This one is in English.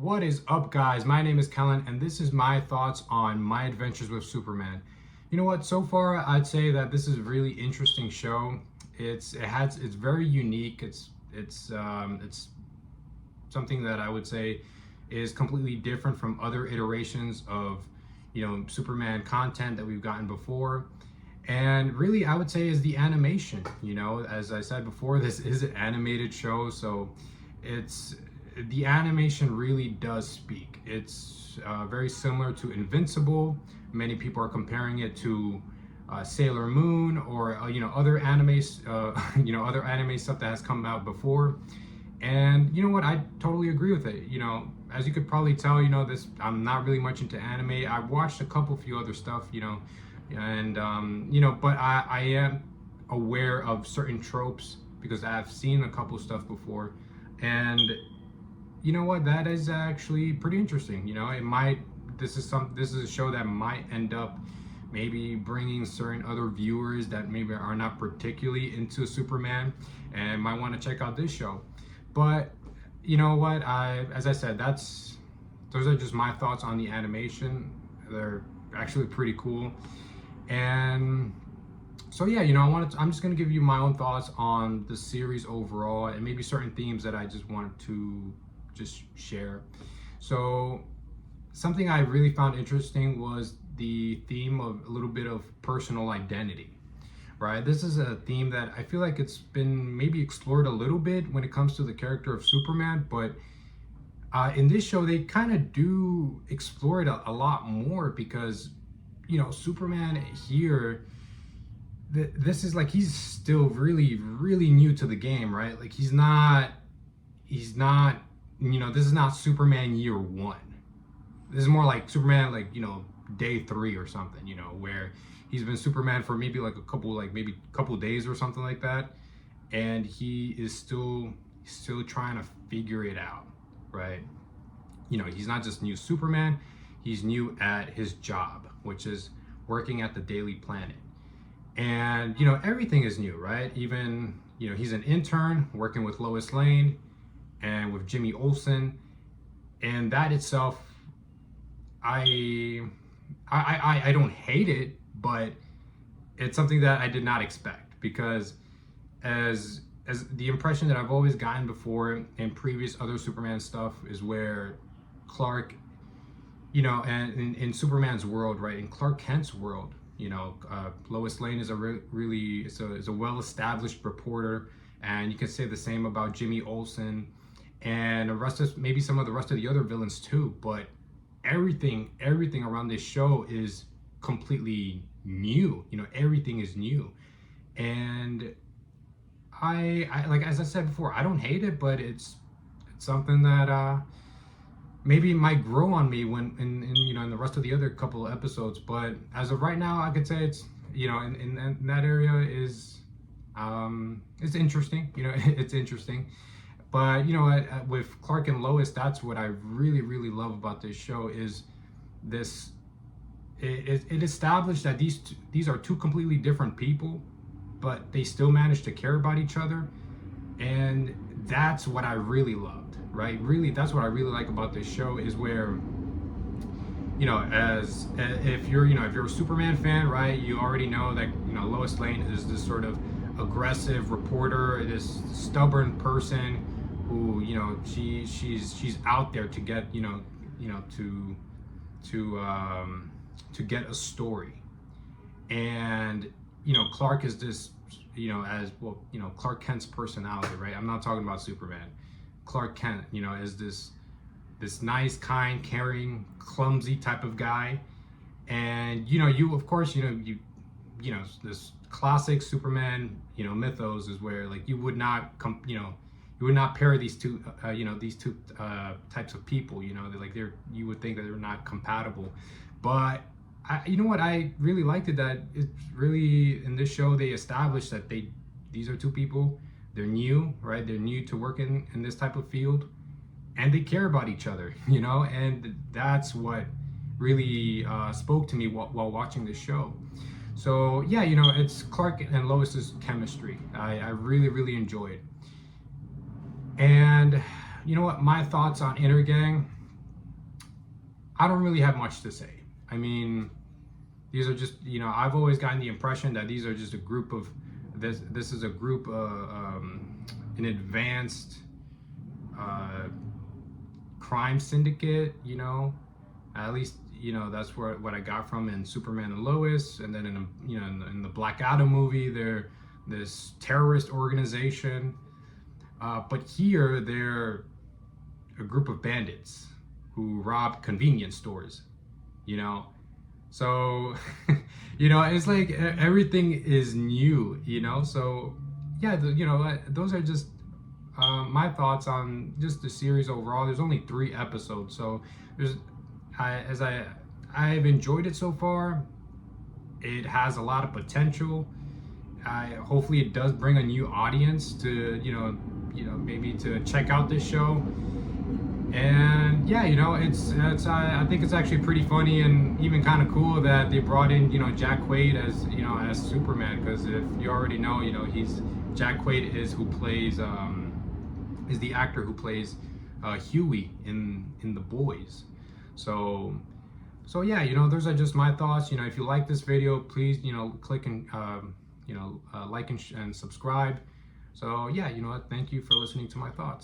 What is up, guys? My name is Kellen, and this is my thoughts on My Adventures with Superman. You know what? So far, I'd say that this is a really interesting show. It's very unique. It's something that I would say is completely different from other iterations of Superman content that we've gotten before. And really, I would say is the animation. As I said before, this is an animated show, so it's the animation really does speak. It's very similar to Invincible. Many people are comparing it to Sailor Moon or other animes, other anime stuff that has come out before. And you know what? I totally agree with it. As you could probably tell, this I'm not really much into anime. I've watched a few other stuff, and but I am aware of certain tropes because I've seen a couple stuff before, and you know what, that is actually pretty interesting. It might this is a show that might end up maybe bringing certain other viewers that maybe are not particularly into Superman and might want to check out this show. But you know what, as I said, those are just my thoughts on the animation. They're actually pretty cool. And so yeah, I'm just gonna give you my own thoughts on the series overall and maybe certain themes that I just wanted to just share. So something I really found interesting was the theme of a little bit of personal identity, right? This is a theme that I feel like it's been maybe explored a little bit when it comes to the character of Superman, but in this show they kind of do explore it a lot more because Superman here, this is like he's still really new to the game, right? Like he's not this is not Superman year one. This is more like Superman, like, day 3 or something, where he's been Superman for maybe like maybe a couple days or something like that. And he is still trying to figure it out, right? He's not just new Superman, he's new at his job, which is working at the Daily Planet. And, everything is new, right? Even, he's an intern working with Lois Lane and with Jimmy Olsen, and that itself, I don't hate it, but it's something that I did not expect because as the impression that I've always gotten before in previous other Superman stuff is where Clark, and in Superman's world, right, in Clark Kent's world, Lois Lane is a well-established reporter, and you can say the same about Jimmy Olsen and the rest of maybe some of the rest of the other villains too. But everything around this show is completely new. Everything is new, and I like, as I said before, I don't hate it, but it's something that maybe might grow on me when in the rest of the other couple of episodes. But as of right now, I could say it's in that area is it's interesting. It's interesting. But with Clark and Lois, that's what I really love about this show is this. It established that these are two completely different people, but they still manage to care about each other, and that's what I really loved. Right? Really, that's what I really like about this show is where as if you're a Superman fan, right? You already know that Lois Lane is this sort of aggressive reporter, this stubborn person who she's out there to get to get a story. And Clark is this as well, Clark Kent's personality, right? I'm not talking about Superman. Clark Kent is this nice, kind, caring, clumsy type of guy. And you of course this classic Superman mythos is where like you would not pair these two types of people. You would think that they're not compatible. But I really liked it that it's really in this show they established that these are two people. They're new, right? They're new to working in this type of field, and they care about each other, and that's what really spoke to me while watching this show. So yeah, it's Clark and Lois's chemistry. I really enjoyed. And you know what, my thoughts on Inner Gang, I don't really have much to say. I mean, these are just, you know, I've always gotten the impression that these are just a group of this is a group an advanced crime syndicate, you know. At least, you know, that's what I got from in Superman and Lois, and then in, you know, in the Black Adam movie, they're this terrorist organization. But here they're a group of bandits who rob convenience stores, you know. So, you know, it's like everything is new, you know. So, yeah, you know, those are just my thoughts on just the series overall. There's only 3 episodes, so there's I've enjoyed it so far. It has a lot of potential. Hopefully it does bring a new audience to, you know, maybe to check out this show. And yeah, you know, it's I think it's actually pretty funny and even kind of cool that they brought in, you know, Jack Quaid as, you know, as Superman, because if you already know, you know, Jack Quaid is who plays is the actor who plays Huey in The Boys. So yeah, you know, those are just my thoughts. You know, if you like this video, please, you know, click and you know, like and subscribe. So yeah, you know what, thank you for listening to my thoughts.